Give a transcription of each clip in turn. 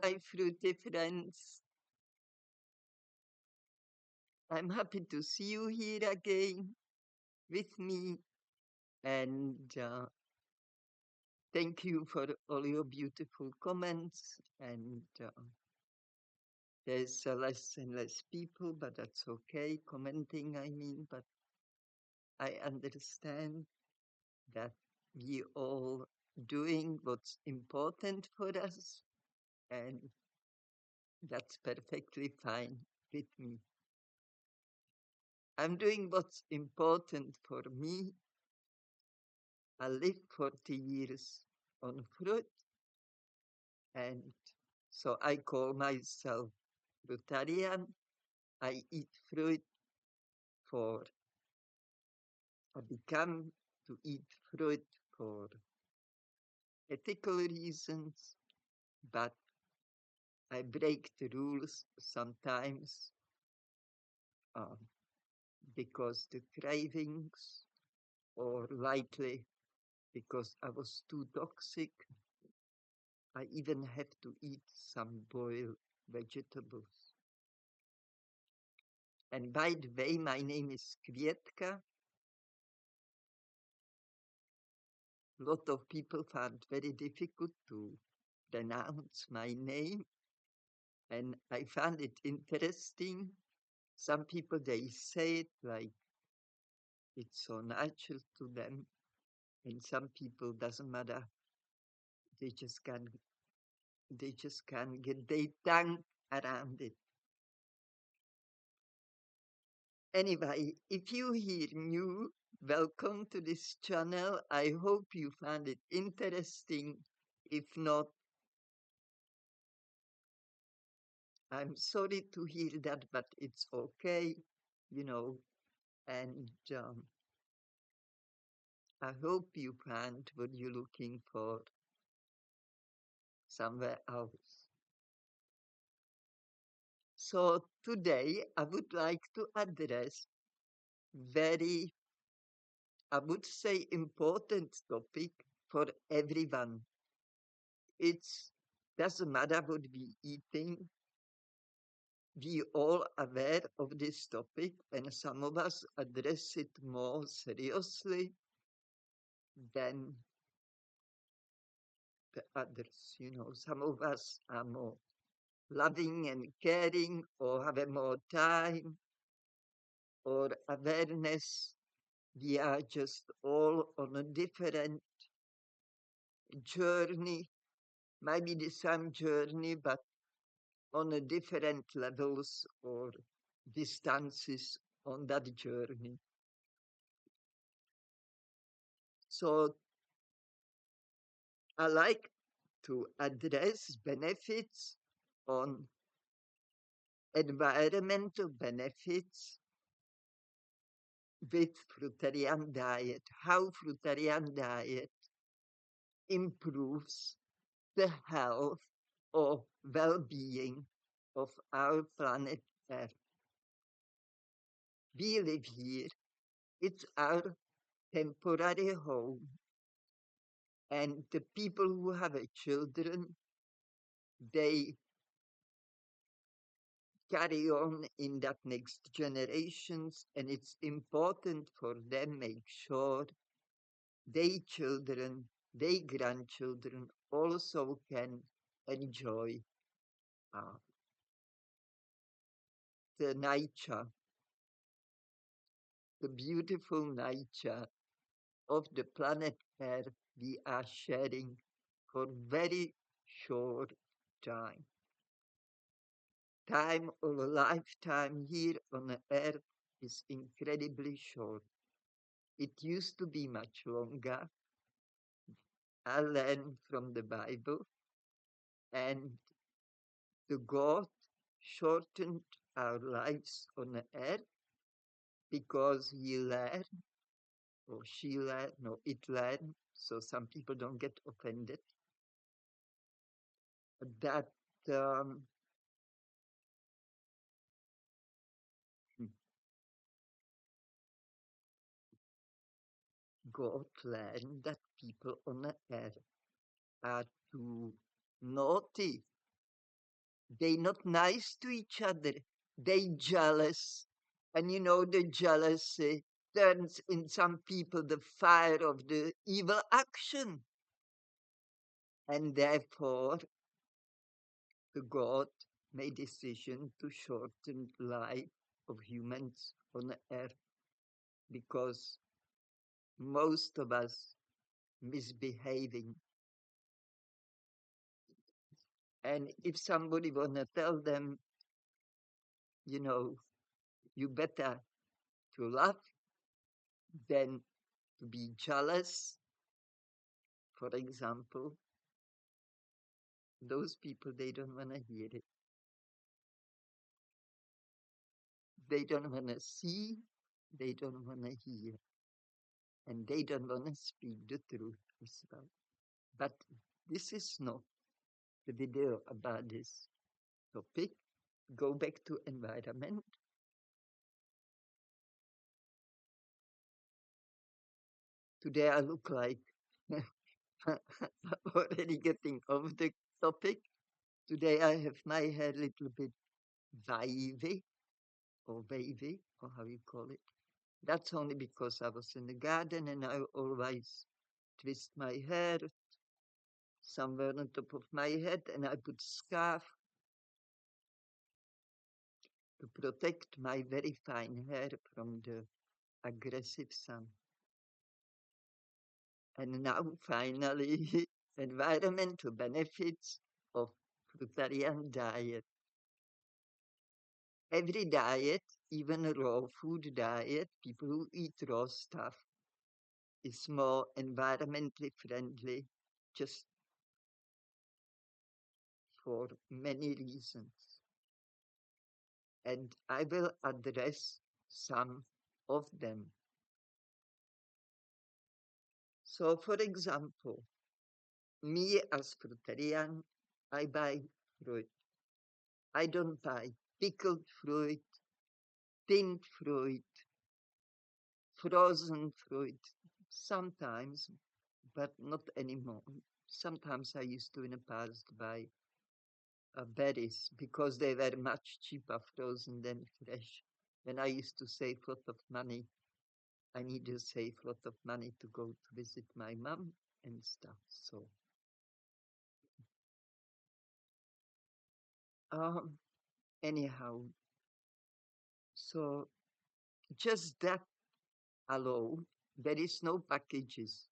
My fruity friends, I'm happy to see you here again with me, and thank you for all your beautiful comments. And there's less and less people, but that's okay. Commenting, I mean, but I understand that we all doing what's important for us, and that's perfectly fine with me. I'm doing what's important for me. I lived 40 years on fruit, and so I call myself Fruitarian. I eat fruit for, I become to eat fruit for ethical reasons, but I break the rules sometimes uh, because the cravings, or likely because I was too toxic. I even have to eat some boiled vegetables. And by the way, my name is Kvietka. A lot of people found very difficult to pronounce my name, and I found it interesting. Some people they say it like it's so natural to them, and some people doesn't matter. They just can't. They just can't get their tongue around it. Anyway, if you hear new, welcome to this channel. I hope you found it interesting. If not, I'm sorry to hear that, but it's okay, you know. And I hope you find what you're looking for somewhere else. So today I would like to address very, I would say, important topic for everyone. It's doesn't matter what we eating. We all aware of this topic, and some of us address it more seriously than the others. You know, some of us are more loving and caring, or have a more time, or awareness. We are just all on a different journey, maybe the same journey, but on a different levels or distances on that journey. So I like to address benefits on environmental benefits with fruitarian diet, how fruitarian diet improves the health or well-being of our planet Earth. We live here, it's our temporary home, and the people who have a children, they carry on in that next generations, and it's important for them make sure their children, their grandchildren also can enjoy uh, the nature, the beautiful nature of the planet Earth we are sharing for very short time. Time of a lifetime here on Earth is incredibly short. It used to be much longer. I learned from the Bible, and the God shortened our lives on Earth because He learned, or she learned, no, it learned, so some people don't get offended, that um, God learned that people on Earth are too naughty They not nice to each other. They jealous. And you know, the jealousy turns in some people the fire of the evil action. And therefore, the God made decision to shorten the life of humans on earth because most of us misbehaving. And if somebody wanna tell them, you know, you better to love than to be jealous, for example, those people, they don't want to hear it. They don't want to see, they don't want to hear, and they don't want to speak the truth as well. But this is not the video about this topic. Go back to environment. Today I look like already getting off the topic. Today I have my hair a little bit wavy or wavy or how you call it. That's only because I was in the garden and I always twist my hair somewhere on top of my head and I put scarf to protect my very fine hair from the aggressive sun. And now finally, environmental benefits of fruitarian diet. Every diet, even a raw food diet, people who eat raw stuff, is more environmentally friendly just for many reasons. And I will address some of them. So, for example, me as fruitarian, I buy fruit. I don't buy pickled fruit, tinned fruit, frozen fruit, sometimes, but not anymore. Sometimes I used to in the past buy berries because they were much cheaper frozen than fresh. When I used to save a lot of money, I need to save a lot of money to go to visit my mom and stuff. So, um, anyhow, so just that alone, there is no packages.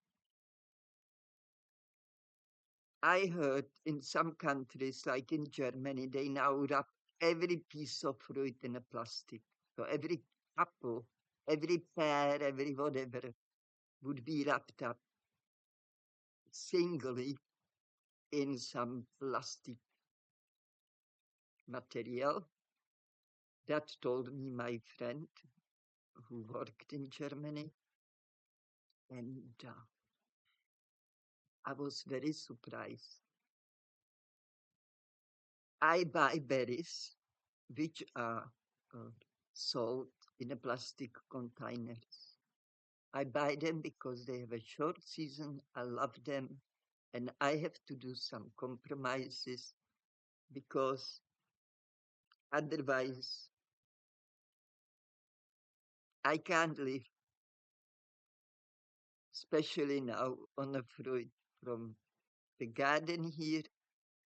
I heard in some countries, like in Germany, they now wrap every piece of fruit in a plastic. So every apple, every pear, every whatever would be wrapped up singly in some plastic material. That told me my friend who worked in Germany. And I was very surprised. I buy berries which are uh, sold in a plastic containers. I buy them because they have a short season. I love them. And I have to do some compromises because otherwise I can't live, especially now on a fruit from the garden here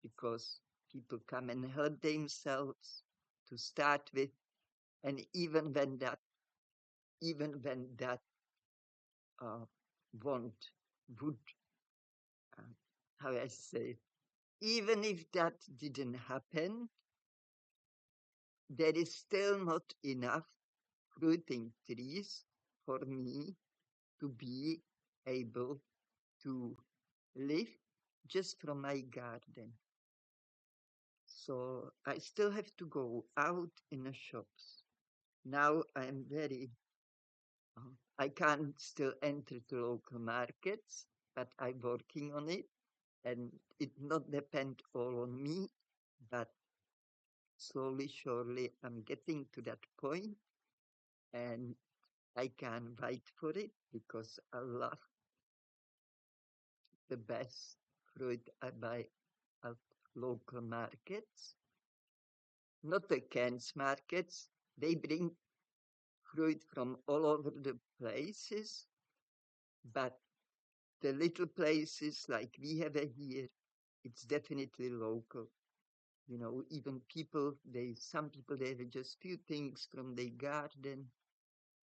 because people come and help themselves to start with. And even when that uh, want would, uh, how I say, even if that didn't happen, there is still not enough fruiting trees for me to be able to live just from my garden. So I still have to go out in the shops. Now I'm very, I can't still enter the local markets, but I'm working on it. And it not depend all on me, but slowly, surely, I'm getting to that point, and I can wait for it because I love the best fruit I buy at local markets. not the cans markets. They bring fruit from all over the places, but the little places like we have here, it's definitely local. You know, even some people, they have just few things from their garden.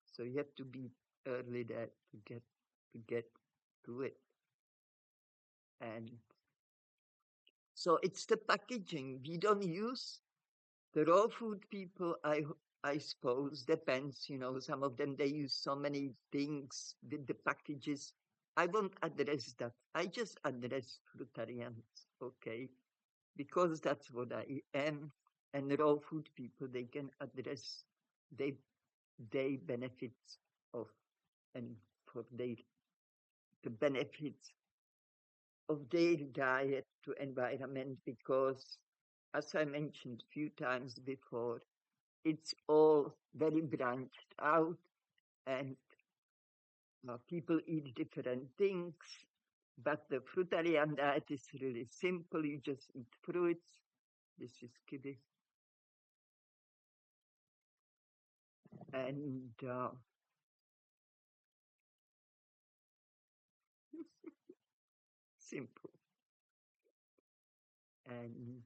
So you have to be early there to get to it. And so it's the packaging. We don't use the raw food people. I suppose depends. You know, some of them they use so many things with the packages. I won't address that. I just address fruitarians, okay? Because that's what I am. And raw food people, they can address they they benefits of and for the benefits of their diet to environment because, as I mentioned a few times before, it's all very branched out and people eat different things. But the fruitarian diet is really simple. You just eat fruits. This is kidding. And simple. And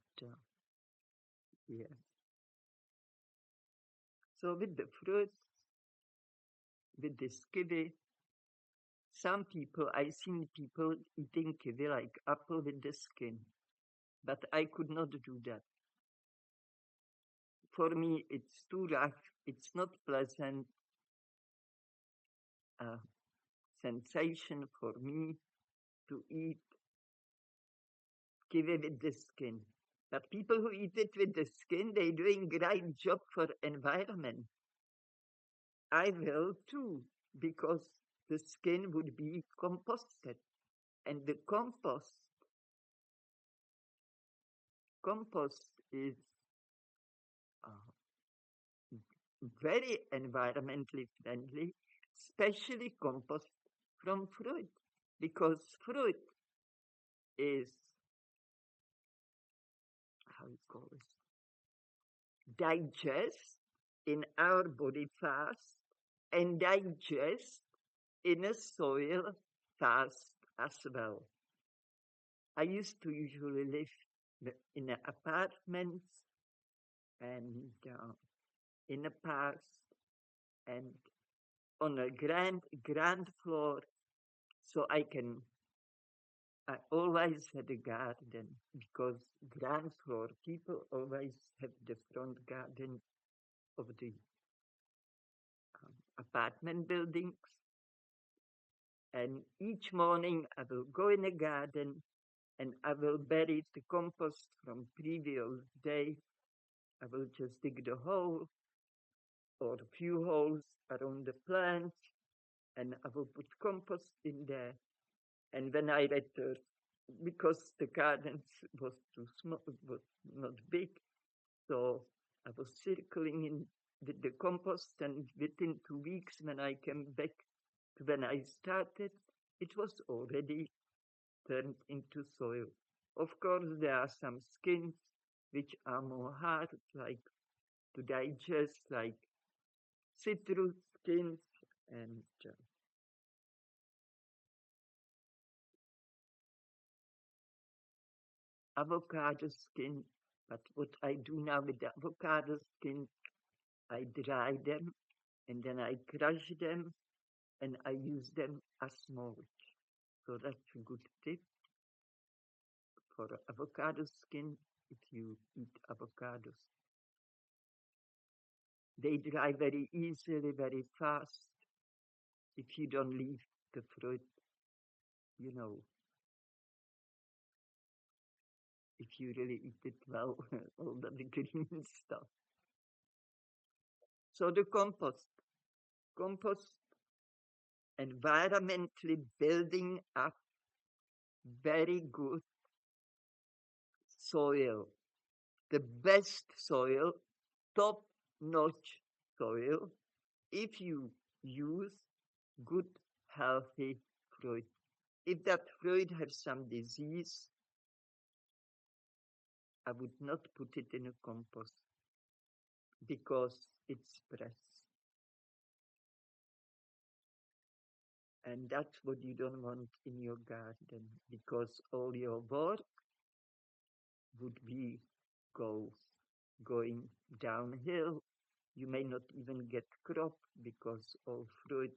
yeah. So with the fruits, with this kiwi, some people, I seen people eating kiwi like apple with the skin, but I could not do that. For me, it's too rough. It's not pleasant uh, sensation for me to eat kiwi with the skin. But people who eat it with the skin, they're doing great job for environment. I will too, because the skin would be composted, and the compost is uh, very environmentally friendly, especially compost from fruit, because fruit is how you call it digest in our body fast and digest in a soil fast as well. I used to usually live in apartments and in a park and on a grand floor, so I always had a garden because ground floor people always have the front garden of the apartment buildings. And each morning I will go in the garden and I will bury the compost from previous day. I will just dig the hole or a few holes around the plant and I will put compost in there. And when I returned, because the garden was too small, it was not big, so I was circling in with the compost, and within 2 weeks, when I came back to when I started, it was already turned into soil. Of course, there are some skins which are more hard, like to digest, like citrus skins and avocado skin. But what I do now with the avocado skin, I dry them and then I crush them and I use them as mulch. So that's a good tip for avocado skin if you eat avocados. They dry very easily, very fast if you don't leave the fruit, you know, if you really eat it well, all the green stuff. So the compost environmentally building up very good soil, the best soil, top notch soil, if you use good, healthy fruit. If that fruit has some disease, I would not put it in a compost. because it's press. And that's what you don't want in your garden, because all your work would be go going downhill. You may not even get crop because all fruit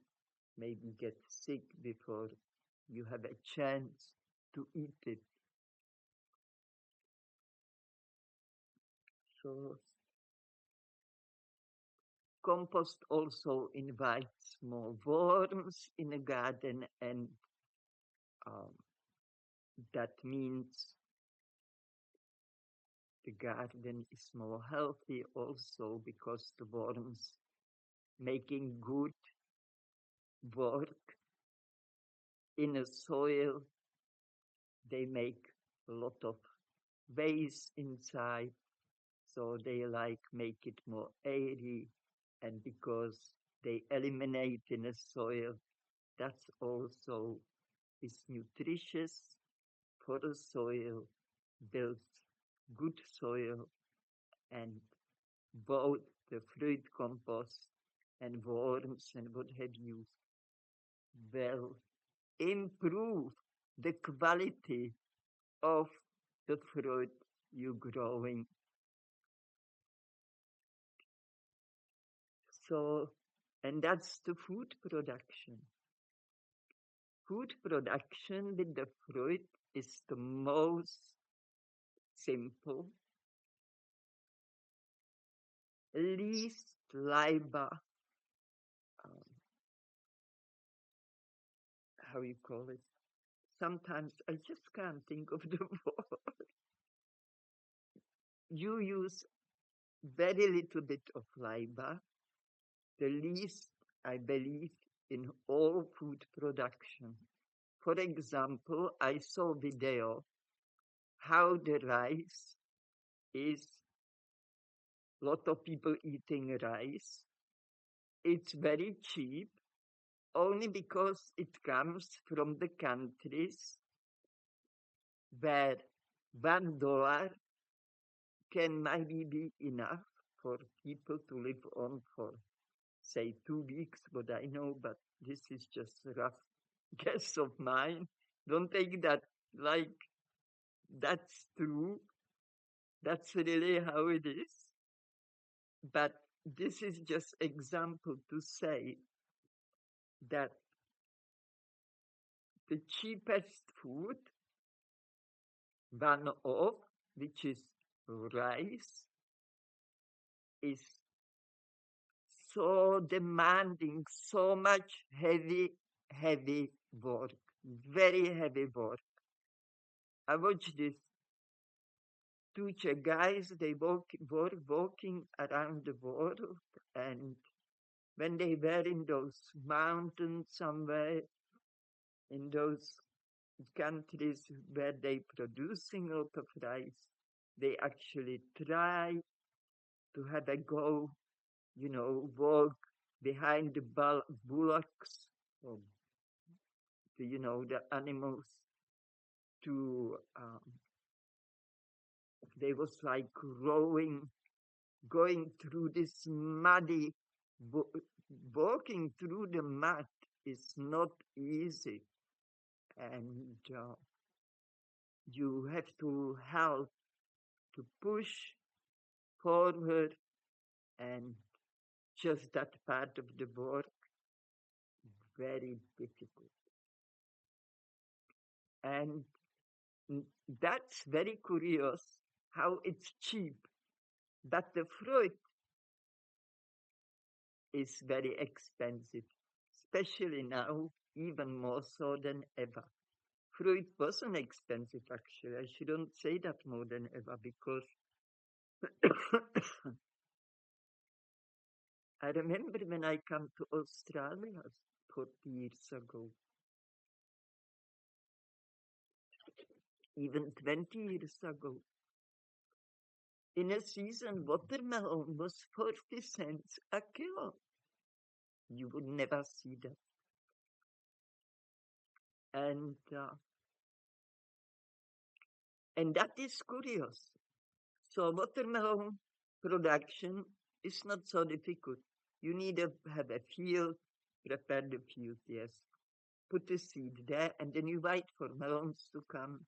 maybe get sick before you have a chance to eat it. So compost also invites more worms in a garden, and um, that means the garden is more healthy also because the worms making good work in a soil. They make a lot of waste inside, so they like make it more airy, and because they eliminate in a soil, that's also is nutritious for the soil, builds good soil, and both the fruit compost and worms and what have you will improve the quality of the fruit you're growing. So, and that's the food production. Food production with the fruit is the most simple, least labor, um, how you call it. Sometimes I just can't think of the word. You use very little bit of labor, the least, I believe, in all food production. For example, I saw video how the rice is lot of people eating rice. It's very cheap only because it comes from the countries where $1 can maybe be enough for people to live on for, say, 2 weeks, what I know, but this is just a rough guess of mine. Don't take that like that's true. That's really how it is. But this is just example to say that the cheapest food, one of which is rice, is so demanding, so much heavy work, very heavy work. I watched this two Czech guys, they were walking around the world, and when they were in those mountains somewhere, in those countries where they producing a lot of rice, they actually try to have a go, walk behind the bullocks, or the animals to, they was like rowing, going through this muddy, walking through the mud is not easy. And you have to help to push forward, and just that part of the work, very difficult. And that's very curious how it's cheap, but the fruit is very expensive, especially now, even more so than ever. Fruit wasn't expensive, actually. I shouldn't say that more than ever, because I remember when I came to Australia 40 years ago, even 20 years ago. In a season, watermelon was 40 cents a kilo. You would never see that. And that is curious. So watermelon production It's not so difficult. You need to have a field, prepare the field, yes. Put the seed there, and then you wait for melons to come.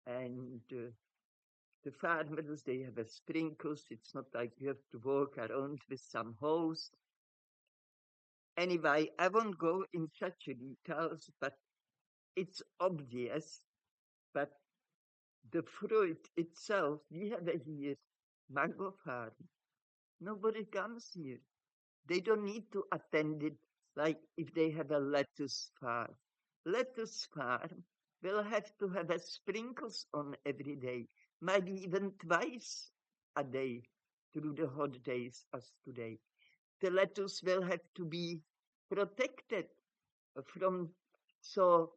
And the farmers, they have a sprinkles. It's not like you have to walk around with some hose. Anyway, I won't go in such details, but it's obvious. But the fruit itself, we have a here mango farm. Nobody comes here. They don't need to attend it like if they have a lettuce farm. Lettuce farm will have to have a sprinkles on every day, maybe even twice a day through the hot days as today. The lettuce will have to be protected from so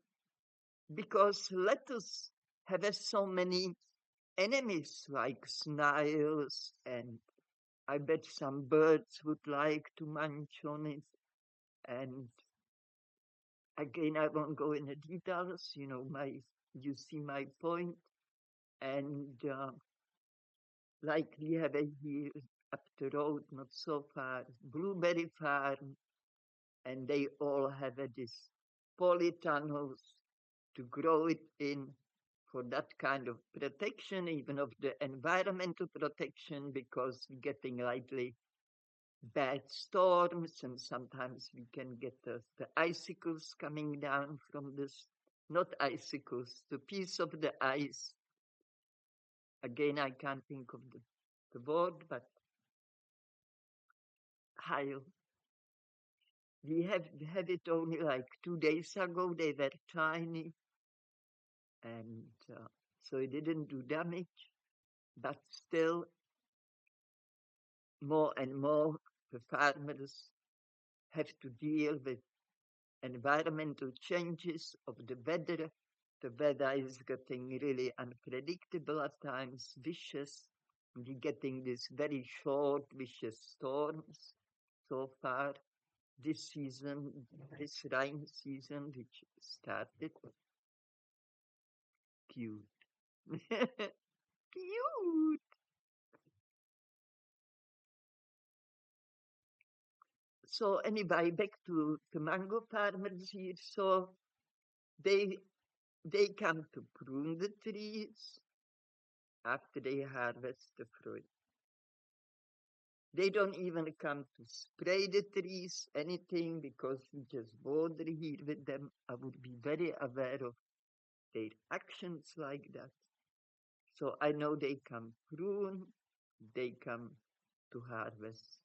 because lettuce have so many enemies like snails, and I bet some birds would like to munch on it. And again, I won't go into details. You see my point. And like we have a here up the road, not so far, blueberry farm, and they all have this polytunnels to grow it in for that kind of protection, even of the environmental protection, because we're getting lately bad storms, and sometimes we can get the icicles coming down from this, not icicles, the piece of the ice. Again, I can't think of the word, but hail. We have had it only like 2 days ago. They were tiny, and so it didn't do damage, but still more and more the farmers have to deal with environmental changes of the weather. The weather is getting really unpredictable at times, vicious. We're getting these very short, vicious storms so far this season, this rain season, which started. Cute. Cute. So anyway, back to the mango farmers here. So they they come to prune the trees after they harvest the fruit. They don't even come to spray the trees, anything, because we just water here with them. I would be very aware of their actions like that. So I know they come prune, they come to harvest.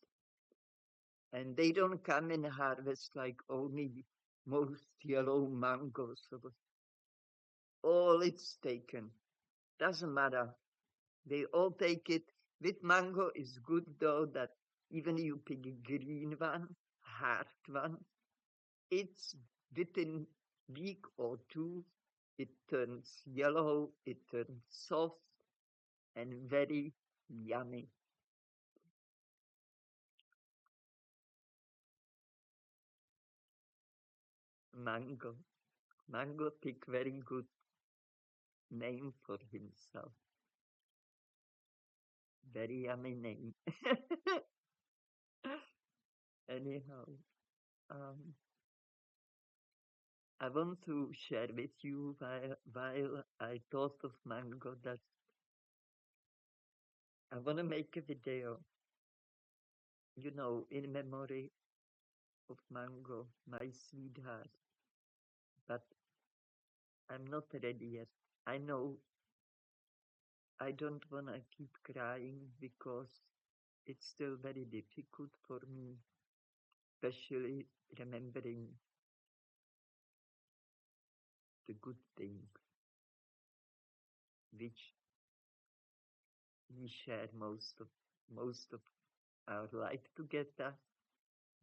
And they don't come and harvest like only most yellow mangoes. All it's taken. Doesn't matter. They all take it. With mango is good though that even you pick a green one, hard one, it's within week or two, it turns yellow, it turns soft and very yummy. Mango. Mango pick very good name for himself. Very yummy name. Anyhow, um, I want to share with you while I thought of mango that I want to make a video, in memory of Mango, my sweetheart. But I'm not ready yet. I know I don't want to keep crying because it's still very difficult for me, especially remembering the good things which we share most of our life together.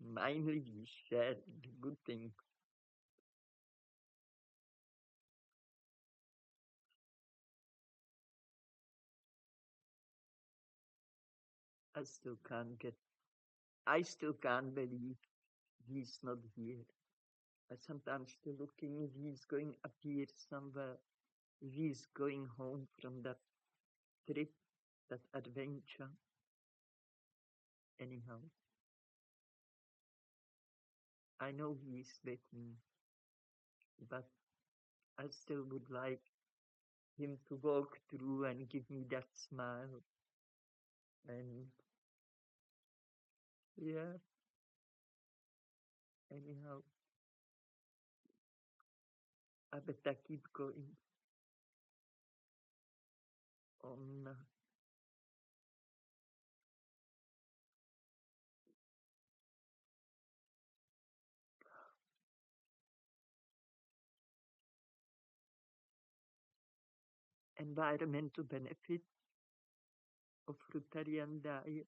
Mainly we share the good things. I still can't get I still can't believe he's not here. I sometimes still looking if he's going up here somewhere, if he's going home from that trip, that adventure. Anyhow, I know he's with me, but I still would like him to walk through and give me that smile. And yeah, anyhow, I better keep going on environmental benefits of fruitarian diet.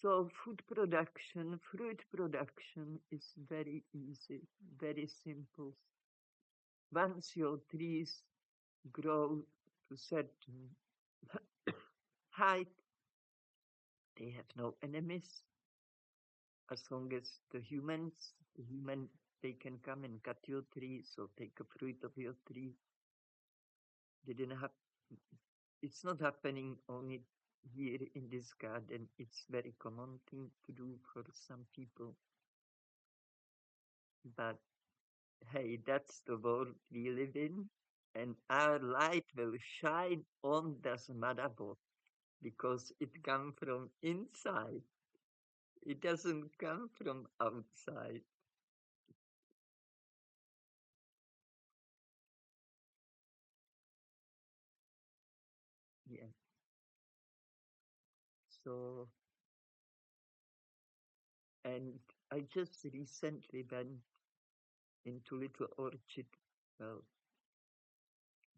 So fruit production is very easy, very simple. Once your trees grow to certain height, they have no enemies. As long as the human, they can come and cut your tree, so take a fruit of your tree. They didn't have, it's not happening only here in this garden. It's very common thing to do for some people. But hey, that's the world we live in, and our light will shine on doesn't matter what, because it comes from inside. It doesn't come from outside. Yeah. So, and I just recently went into little orchard. Well,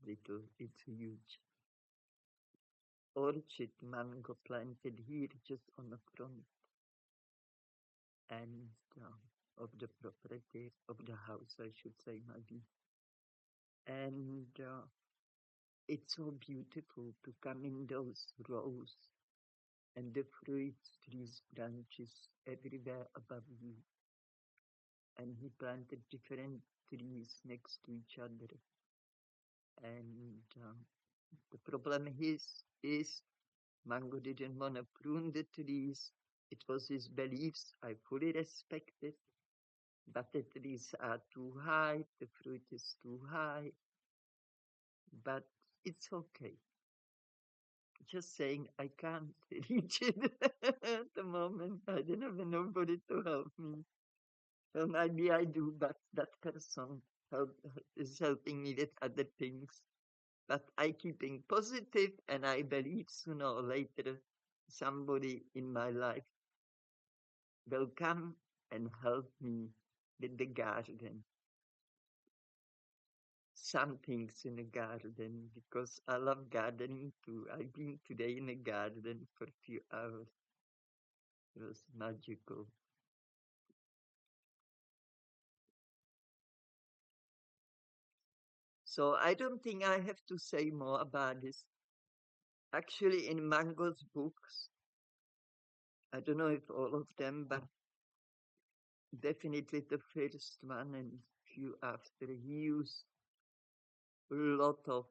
little, it's huge orchard mango planted here just on the front and of the property of the house, I should say, maybe. And it's so beautiful to come in those rows and the fruit trees, branches everywhere above you. And he planted different trees next to each other. And the problem is Mango didn't want to prune the trees. It was his beliefs. I fully respect it. But the trees are too high, the fruit is too high. But it's okay. Just saying I can't reach it at the moment. I don't have nobody to help me. Well, maybe I do, but that person help, is helping me with other things. But I keeping positive, and I believe sooner or later somebody in my life will come and help me with the garden. Some things in the garden because I love gardening too. I've been today in the garden for a few hours. It was magical. So I don't think I have to say more about this. Actually, in Mango's books, I don't know if all of them, but definitely the first one and few after, he used a lot of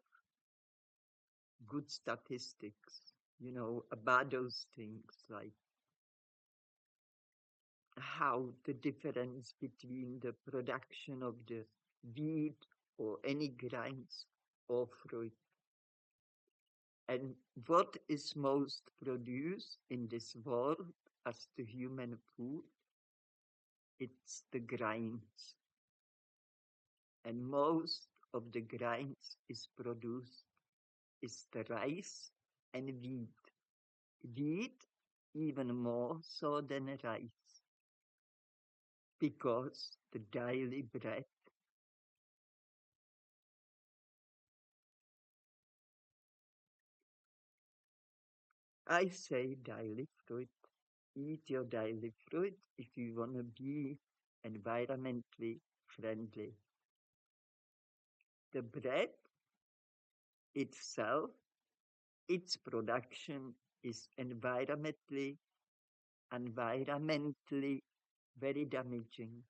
good statistics, about those things, like how the difference between the production of the wheat or any grains or fruit and what is most produced in this world as the human food, it's the grains. And most of the grains is produced is the rice and wheat. Wheat even more so than rice, because the daily bread, I say daily fruit, eat your daily fruit if you want to be environmentally friendly. The bread itself, its production is environmentally very damaging.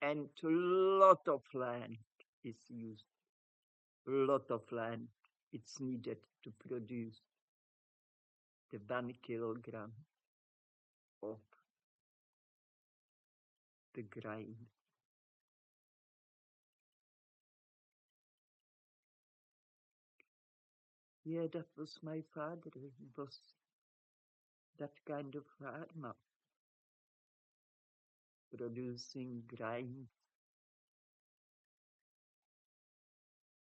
And a lot of land is used, lot of land it's needed to produce the 1 kilogram of the grain. Yeah, that was my father. He was that kind of farmer, producing grain,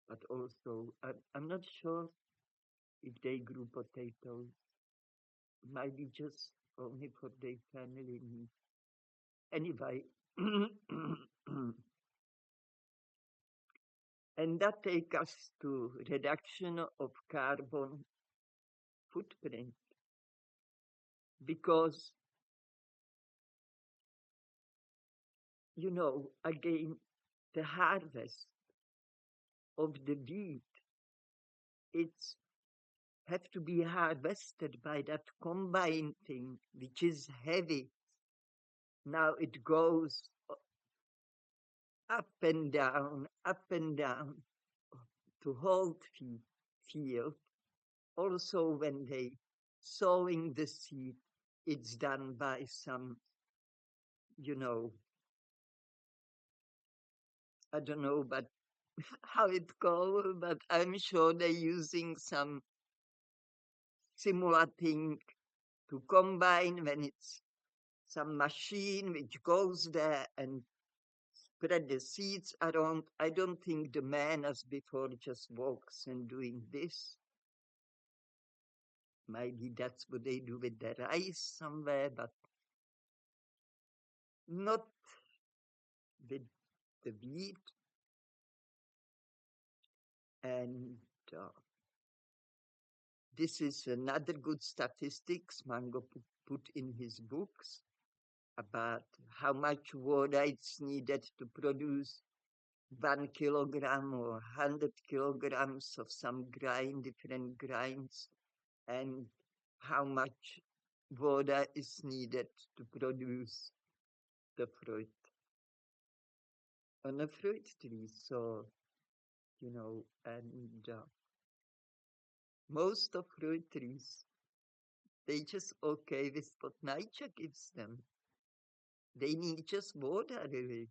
but also, I'm not sure if they grew potatoes, maybe just only for their family needs. Anyway, and that takes us to reduction of carbon footprint, because, again, the harvest of the wheat, it's have to be harvested by that combine thing, which is heavy. Now it goes up and down to hold field. Also, when they sowing the seed, it's done by some, you know, I don't know, but how it goes, but I'm sure they're using some similar thing to combine when it's some machine which goes there and spread the seeds around. I don't think the man as before just walks and doing this. Maybe that's what they do with the rice somewhere, but not with the wheat. And this is another good statistics Mango put in his books about how much water it's needed to produce 1 kilogram or 100 kilograms of some grain, different grains, and how much water is needed to produce the fruit on a fruit tree. So, and most of fruit trees, they just okay with what nature gives them. They need just water, really.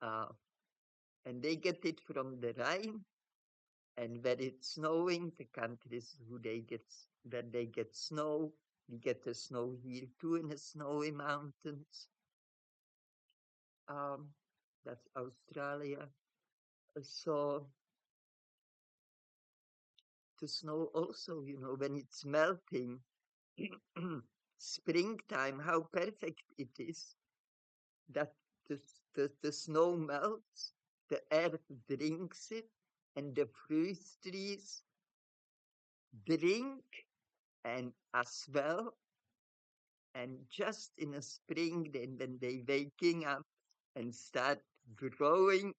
Uh, and they get it from the Rhine. And when it's snowing, the countries where they get snow, we get the snow here too in the snowy mountains. Um, that's Australia. So the snow also, when it's melting, springtime, how perfect it is that the snow melts, the earth drinks it, and the fruit trees drink and as well. And just in the spring, then when they waking up and start growing,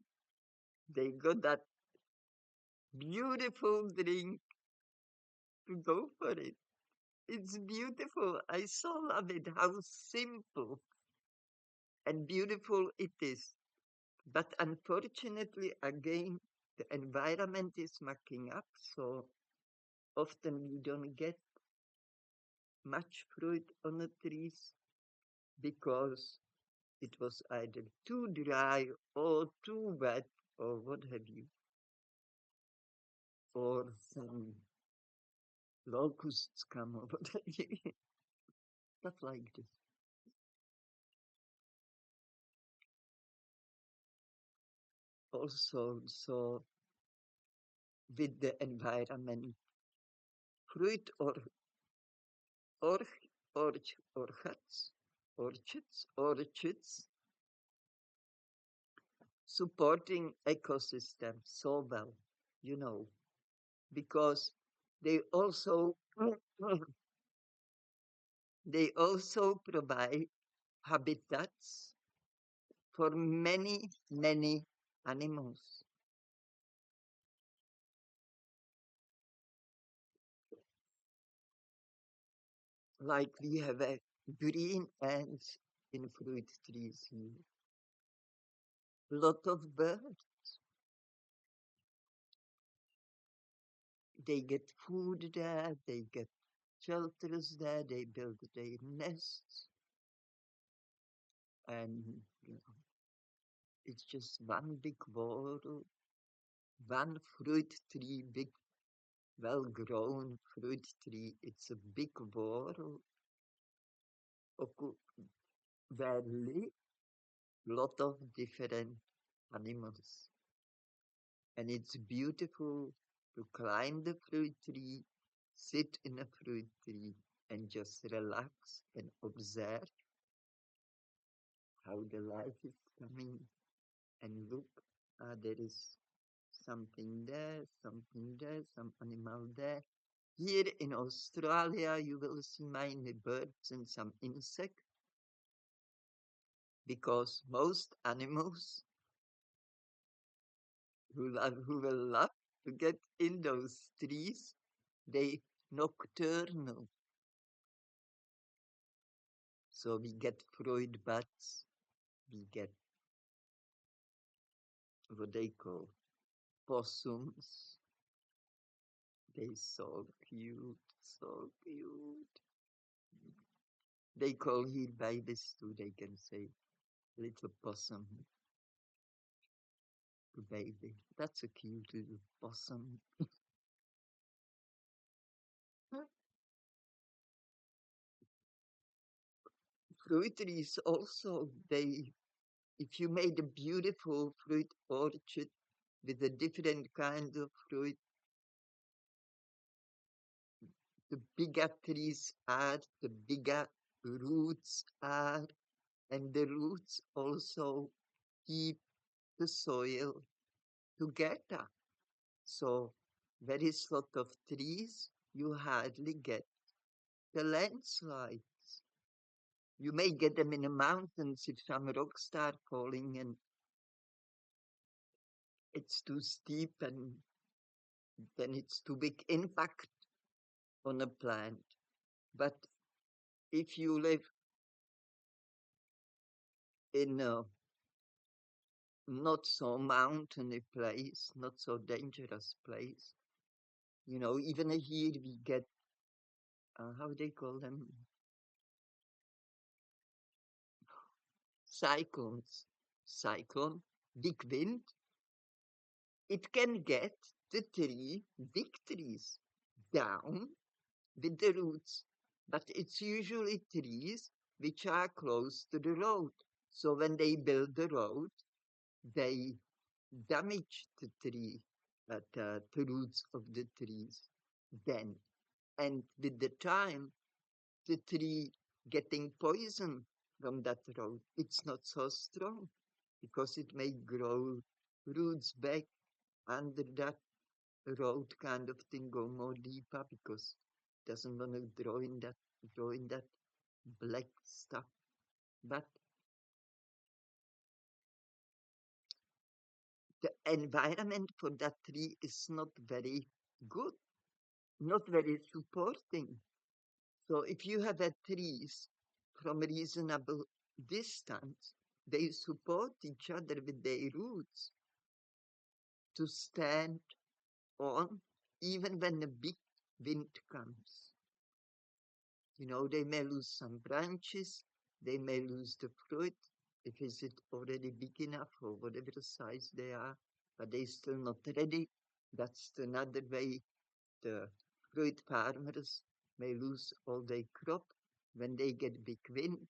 they got that beautiful drink to go for it. It's beautiful. I so love it, how simple and beautiful it is. But unfortunately, again, the environment is mucking up, so often we don't get much fruit on the trees because it was either too dry or too wet or what have you, or some locusts come or what have you, stuff like this. Also, so with the environment, fruit or orchards, supporting ecosystems so well, you know, because they also they also provide habitats for many, many animals. Like we have a green ants in fruit trees here. Lot of birds. they get food there, they get shelters there, they build their nests, and you know, it's just one big world, one fruit tree, big, well-grown fruit tree. It's a big world where live lot of different animals. And it's beautiful to climb the fruit tree, sit in a fruit tree, and just relax and observe how the life is coming. And look, there is something there, something there, some animal there. Here in Australia, you will see mainly birds and some insects because most animals who will love to get in those trees, they nocturnal. So we get fruit bats, we get what they call possums. They so cute, so cute. They call here babies too, they can say little possum to baby. That's a cute little possum. Fruit trees also, if you made a beautiful fruit orchard with a different kind of fruit, the bigger trees are, the bigger roots are, and the roots also keep the soil together. So there is lot of trees, you hardly get the landslides. You may get them in the mountains if some rocks start falling and it's too steep and then it's too big impact on a plant. But if you live in a not so mountainy place, not so dangerous place, even here we get, how they call them, cyclones. Cyclone, big wind, it can get the tree, big trees, down with the roots. But it's usually trees which are close to the road. So when they build the road, they damage the tree, the roots of the trees. Then, and with the time, the tree getting poison from that road, it's not so strong because it may grow roots back under that road kind of thing, go more deeper because it doesn't want to draw in that black stuff. But the environment for that tree is not very good, not very supporting. So if you have a trees from a reasonable distance, they support each other with their roots to stand on even when a big wind comes. They may lose some branches, they may lose the fruit if is it already big enough or whatever size they are, but they still not ready. That's another way the fruit farmers may lose all their crop when they get big wind.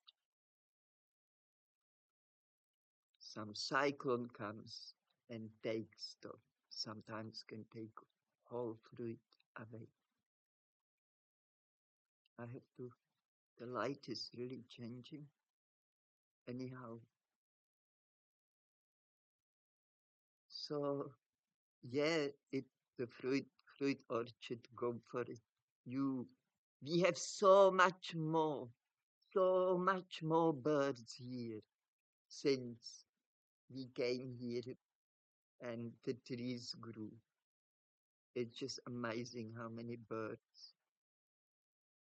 Some cyclone comes and takes stuff. Sometimes can take whole fruit away. I have to. The light is really changing. Anyhow, so yeah, the fruit orchard. Go for it. We have so much more birds here since we came here and the trees grew. It's just amazing how many birds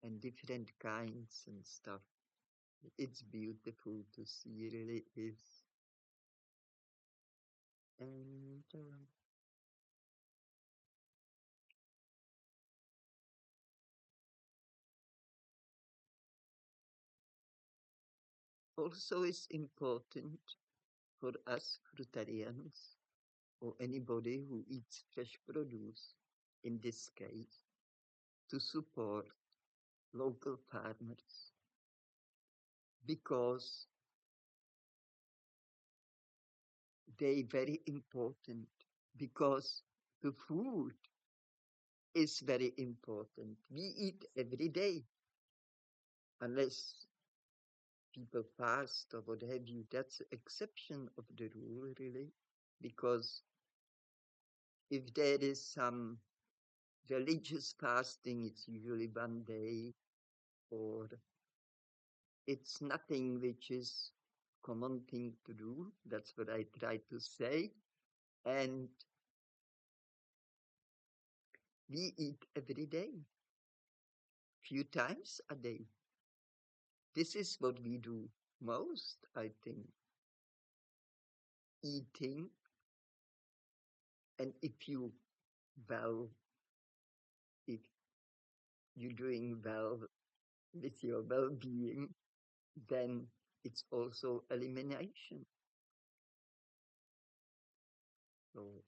and different kinds and stuff. It's beautiful to see, really is. And also is important for us fruitarians or anybody who eats fresh produce, in this case, to support local farmers because they very important because the food is very important. We eat every day unless people fast or what have you. That's the exception of the rule really, because if there is some religious fasting, it's usually 1 day, or it's nothing which is common thing to do. That's what I try to say. And we eat every day, few times a day. This is what we do most, I think. Eating, and if you well, if you're doing well with your well-being, then it's also elimination. So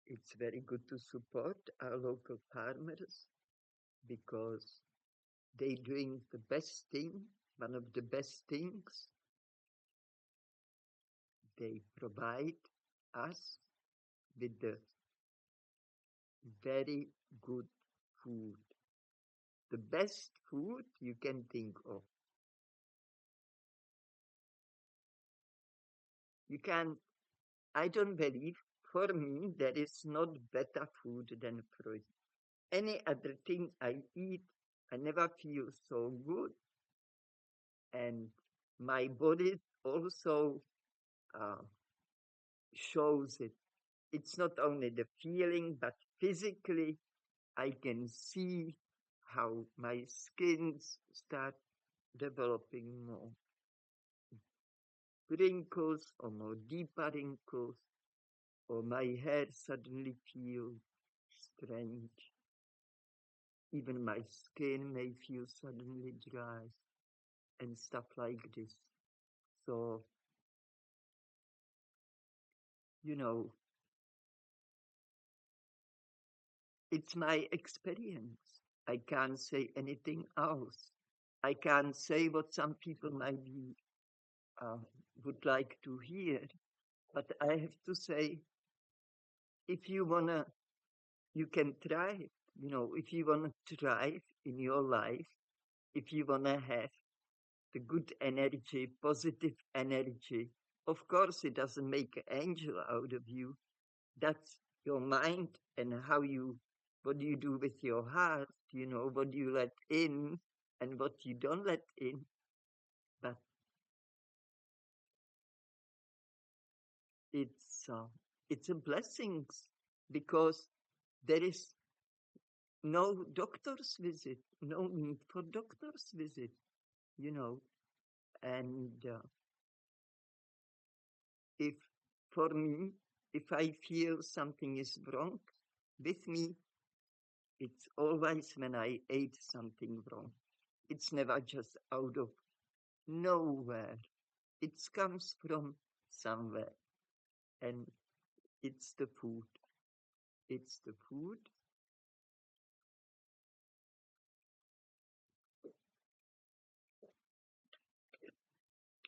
it's very good to support our local farmers because they doing the best thing, one of the best things. They provide us with the very good food, the best food you can think of. You can, I don't believe, for me, there is not better food than fruit. Any other thing I eat, I never feel so good, and my body also uh, shows it. It's not only the feeling, but physically, I can see how my skins start developing more wrinkles or more deeper wrinkles, or my hair suddenly feels strange. Even my skin may feel suddenly dry and stuff like this. So, you know, it's my experience. I can't say anything else. I can't say what some people might be, uh, would like to hear, but I have to say, if you wanna, you can try it. If you wanna thrive in your life, if you wanna have the good energy, positive energy, of course it doesn't make an angel out of you. That's your mind and what do you do with your heart, what do you let in and what you don't let in. But it's, uh, it's a blessing because there is no doctor's visit, no need for doctor's visit, you know. And if for me, if I feel something is wrong with me, it's always when I ate something wrong. It's never just out of nowhere. It comes from somewhere. And it's the food. It's the food.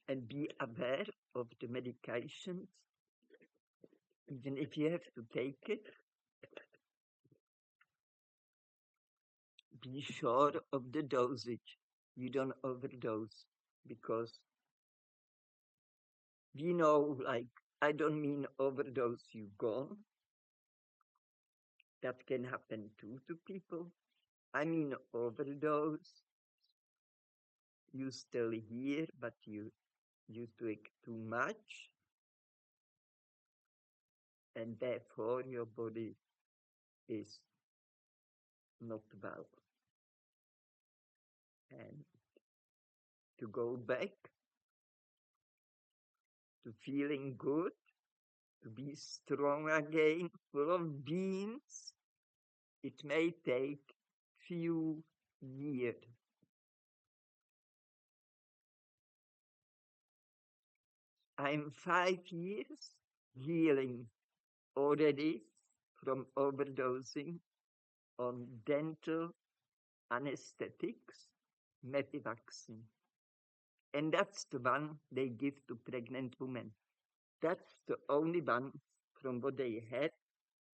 And be aware of the medications, even if you have to take it. Be sure of the dosage. You don't overdose because we know, like, I don't mean overdose, you gone. That can happen too to people. I mean overdose, you still here, but you take too much, and therefore your body is not well. And to go back to feeling good, to be strong again, full of beans, it may take few years. I'm 5 years healing already from overdosing on dental anesthetics, methotrexate. And that's the one they give to pregnant women. That's the only one from what they had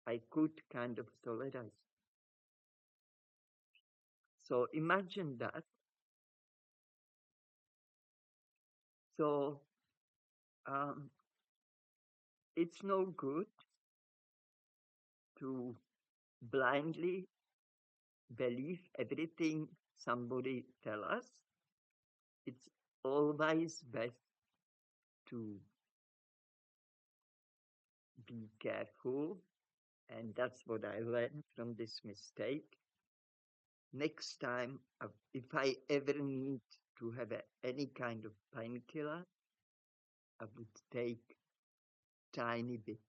I could kind of tolerate. So imagine that. So um, it's no good to blindly believe everything somebody tell us. It's always best to be careful, and that's what I learned from this mistake. Next time, if I ever need to have any kind of painkiller, I would take tiny bit,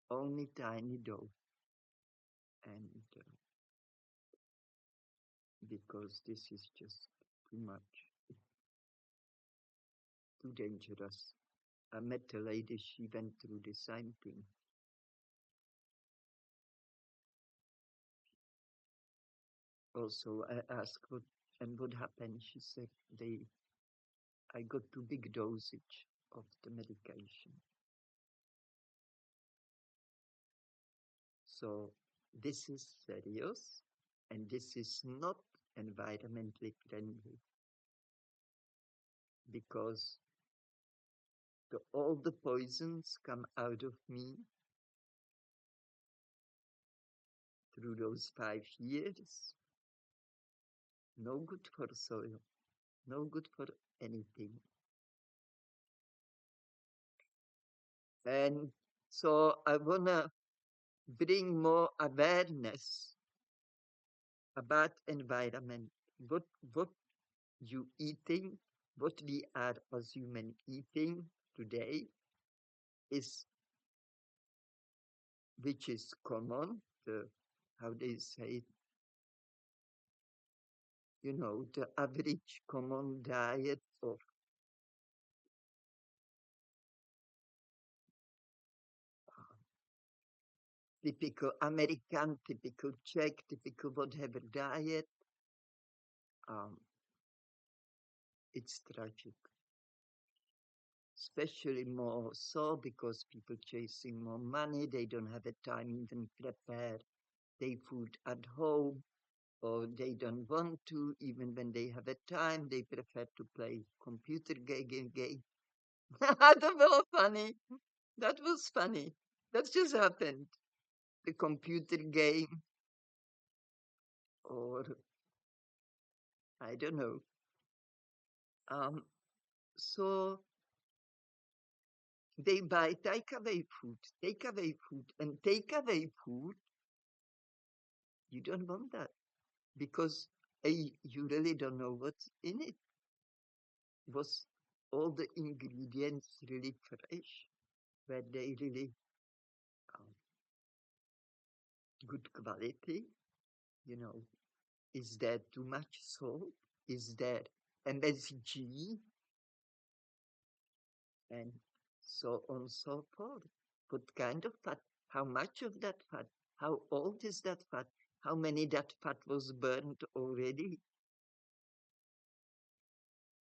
only tiny dose, and because this is just too much, too dangerous. I met a lady, she went through the same thing. Also, I asked what happened. She said I got too big dosage of the medication. So this is serious, and this is not environmentally friendly because all the poisons come out of me through those 5 years. No good for soil, no good for anything. And so I wanna bring more awareness about environment. What you eating, what we are as human eating today is, which is common, the, how they say, the average common diet of typical American, typical Czech, typical whatever diet, um, it's tragic. Especially more so because people chasing more money, they don't have the time even prepare their food at home, or they don't want to, even when they have a time, they prefer to play computer game. That was funny. That was funny. That just happened. The computer game, or I don't know. Um, so they buy takeaway food, and takeaway food, you don't want that because you really don't know what's in it. Was all the ingredients really fresh? Were they really um, good quality? You know, is there too much salt? Is there MSG? And so on and so forth. What kind of fat? How much of that fat? How old is that fat? How many that fat was burned already?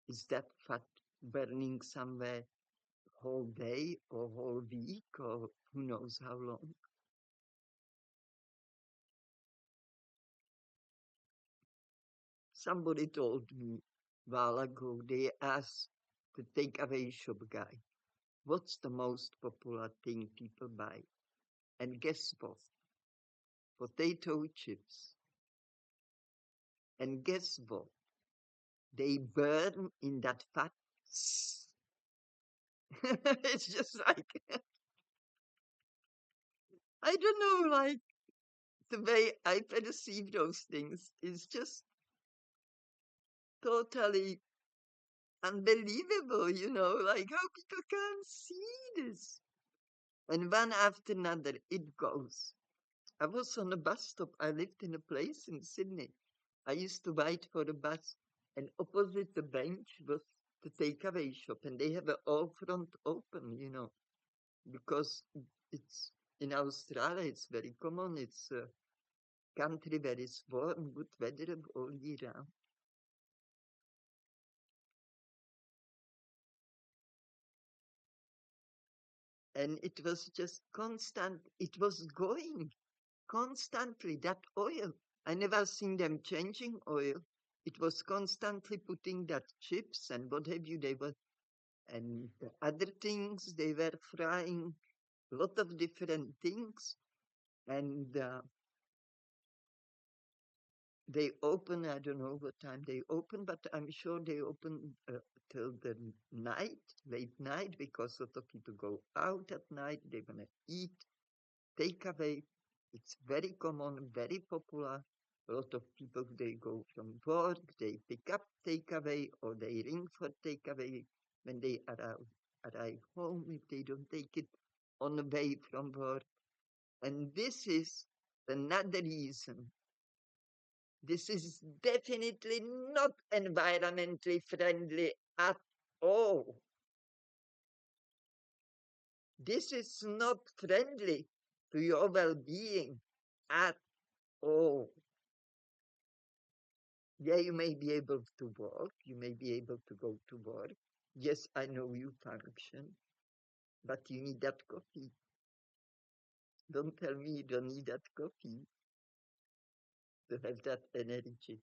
Is that fat burning somewhere whole day or whole week or who knows how long? Somebody told me a while ago, they asked the takeaway shop guy, what's the most popular thing people buy? And guess what? Potato chips. And guess what? They burn in that fat. It's just like, I don't know, like the way I perceive those things is just totally unbelievable, like how people can't see this. And one after another, it goes. I was on a bus stop. I lived in a place in Sydney. I used to wait for the bus, and opposite the bench was the takeaway shop, and they have an all front open, because it's in Australia, it's very common. It's a country where it's warm, good weather all year round. And it was just constant, it was going constantly, that oil. I never seen them changing oil. It was constantly putting that chips and what have you, they were, and the other things, they were frying a lot of different things. And they open, I don't know what time they open, but I'm sure they open till the night, late night, because a lot of people go out at night, they want to eat, takeaway. It's very common, very popular. A lot of people, they go from work, they pick up takeaway, or they ring for takeaway when they arrive home, if they don't take it on the way from work. And this is another reason. This is definitely not environmentally friendly at all. This is not friendly to your well-being at all. Yeah, you may be able to walk, you may be able to go to work. Yes, I know you function, but you need that coffee. Don't tell me you don't need that coffee to have that energy.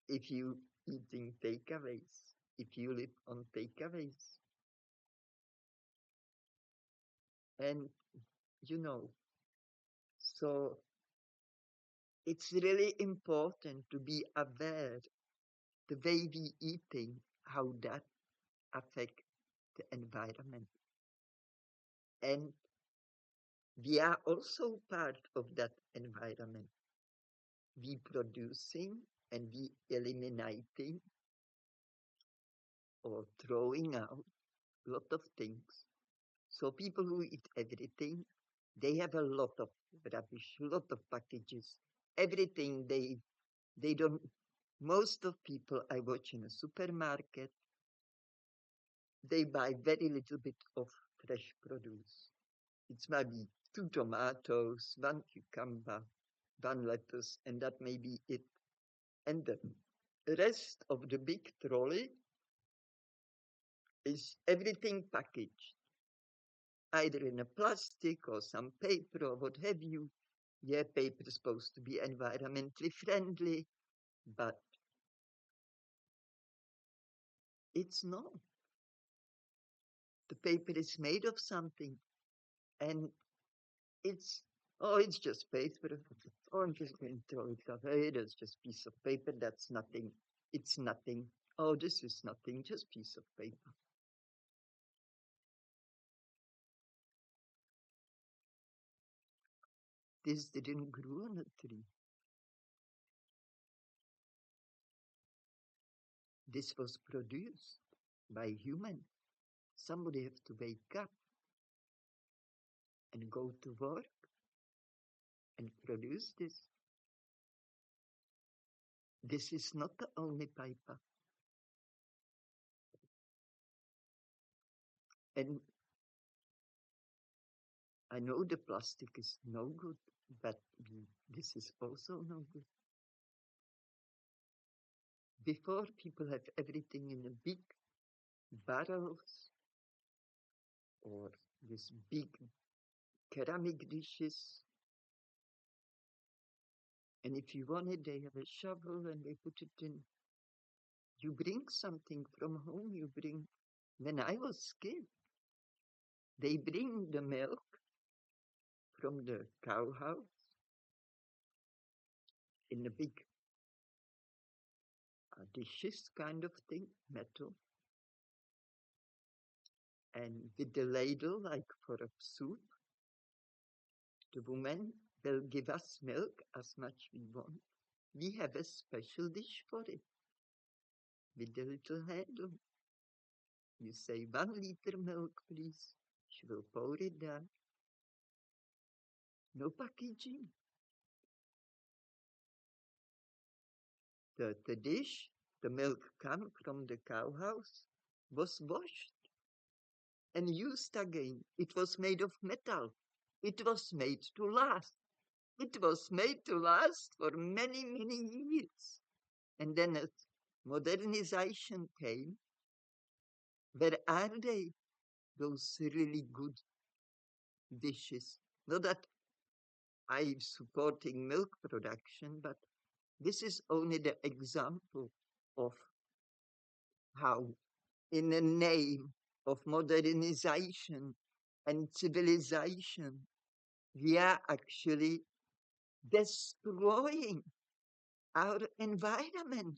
If you eating takeaways, if you live on takeaways, and so it's really important to be aware the way we eating, how that affect the environment. And we are also part of that environment. We producing and we eliminating or throwing out a lot of things. So people who eat everything, they have a lot of rubbish, a lot of packages, everything they don't. Most of people I watch in a supermarket, they buy very little bit of fresh produce. It's maybe 2 tomatoes, 1 cucumber, 1 lettuce, and that may be it. And the rest of the big trolley is everything packaged, either in a plastic or some paper or what have you. Yeah, paper is supposed to be environmentally friendly, but it's not. The paper is made of something, and it's it's just paper. Oh, I'm just going to throw it away. That's just a piece of paper. That's nothing. It's nothing. Oh, this is nothing. Just piece of paper. This didn't grow on a tree. This was produced by human. Somebody has to wake up and go to work and produce this. This is not the only paper. And I know the plastic is no good, but this is also no good. Before, people have everything in a big barrels or these big ceramic dishes. And if you want it, they have a shovel and they put it in. You bring something from home, you bring. When I was kid, they bring the milk from the cow house in a big dishes kind of thing, metal. And with the ladle, like for a soup, the woman will give us milk as much we want. We have a special dish for it with the little handle. You say 1 liter milk, please. She will pour it down. No packaging. The dish the milk came from the cow house, was washed and used again. It was made of metal. It was made to last. It was made to last for many, many years. And then as modernization came, where are they, those really good dishes? Not that I'm supporting milk production, but this is only the example of how, in the name of modernization and civilization, we are actually destroying our environment.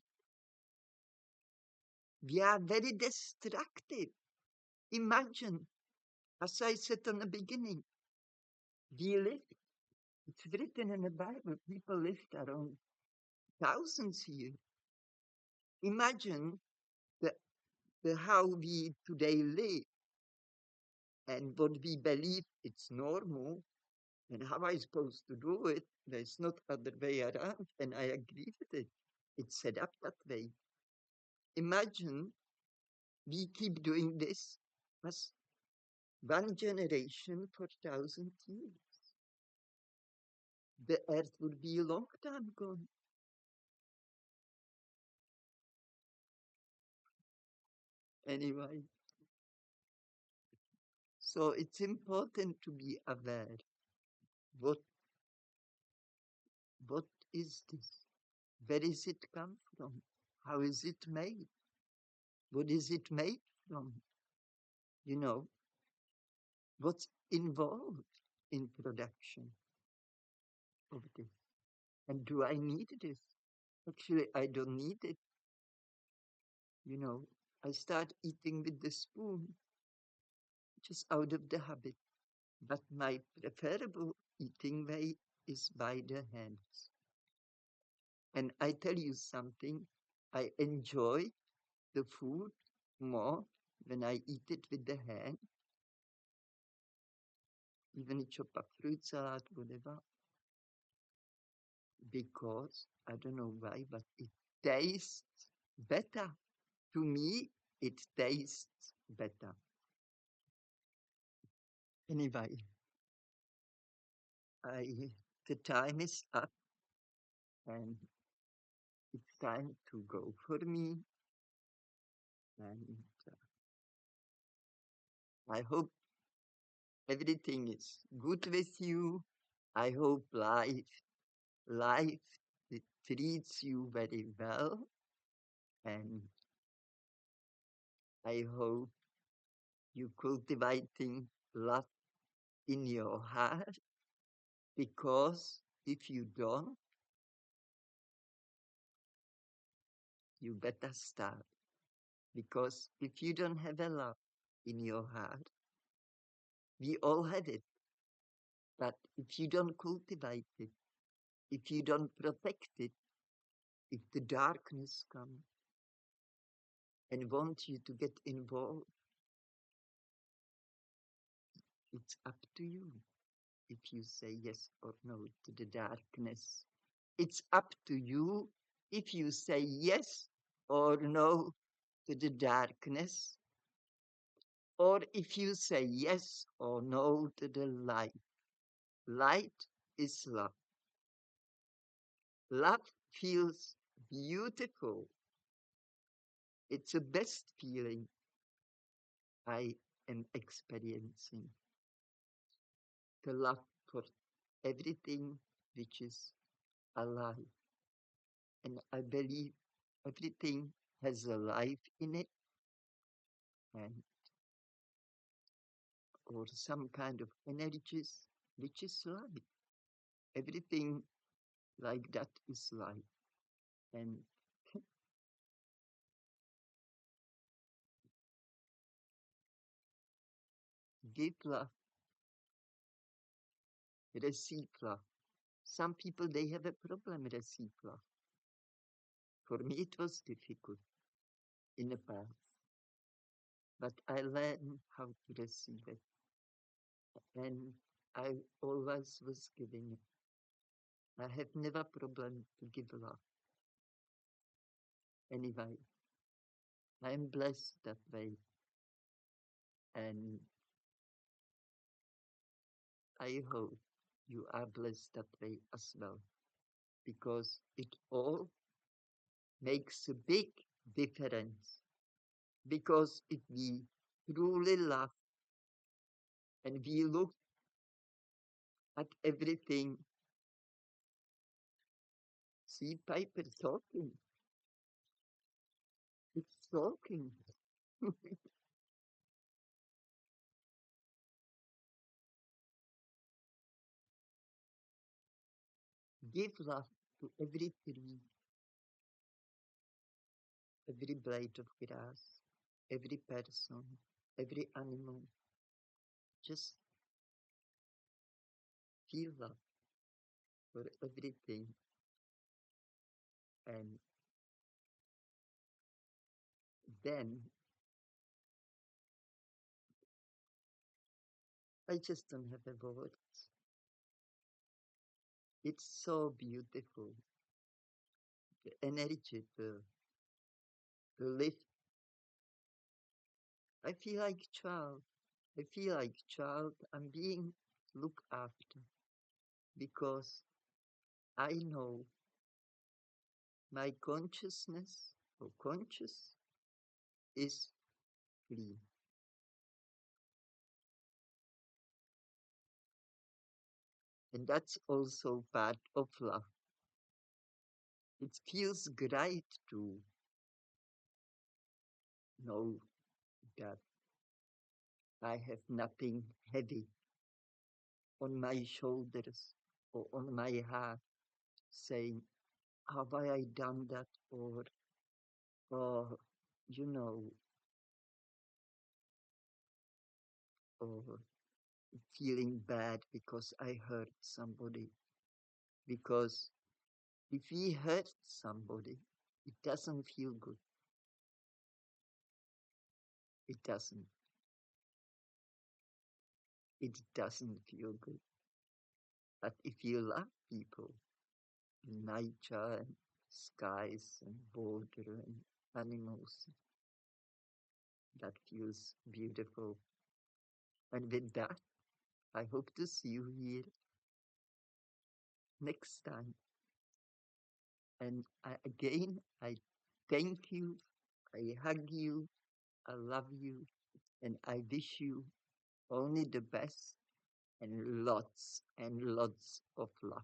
We are very destructive. Imagine, as I said in the beginning, we lived, it's written in the Bible, people lived around thousands years. Imagine the, the how we today live and what we believe it's normal and how I supposed to do it. There's not other way around, and I agree with it. It's set up that way. Imagine we keep doing this as one generation for 1,000 years. The earth would be a long time gone. Anyway, so it's important to be aware. What what is this? Where is it come from? How is it made? What is it made from? You know, what's involved in production of this? And do I need this? Actually, I don't need it. You know, I start eating with the spoon just out of the habit. But my preferable eating way is by the hands. And I tell you something, I enjoy the food more when I eat it with the hand, even a chop up fruit salad, whatever, because I don't know why, but it tastes better. To me, it tastes better. Anyway, the time is up and it's time to go for me. And I hope everything is good with you. I hope life it treats you very well. And I hope you cultivating love in your heart, because if you don't, you better start. Because if you don't have a love in your heart, we all have it. But if you don't cultivate it, if you don't protect it, if the darkness comes and wants you to get involved, it's up to you if you say yes or no to the darkness. It's up to you if you say yes or no to the darkness, or if you say yes or no to the light. Light is love. Love feels beautiful. It's the best feeling I am experiencing. The love for everything which is alive. And I believe everything has a life in it, and or some kind of energies which is life. Everything like that is life. And give love, receive love. Some people they have a problem receive love. For me it was difficult in the past, but I learned how to receive it. And I always was giving it. I have never problem to give love. Anyway, I'm blessed that way, and I hope you are blessed that way as well, because it all makes a big difference. Because if we truly love and we look at everything, see Piper talking, it's talking. Give love to every tree, every blade of grass, every person, every animal. Just feel love for everything. And then I just don't have a word. It's so beautiful. The energy to live. I feel like child. I feel like child. I'm being looked after because I know my consciousness or conscious is free. And that's also part of love. It feels great to know that I have nothing heavy on my shoulders or on my heart saying, have I done that? Or, you know, or feeling bad because I hurt somebody. Because if we hurt somebody, it doesn't feel good. It doesn't. It doesn't feel good. But if you love people, nature and skies and water and animals, that feels beautiful. And with that, I hope to see you here next time. And I thank you, I hug you, I love you, and I wish you only the best and lots of love.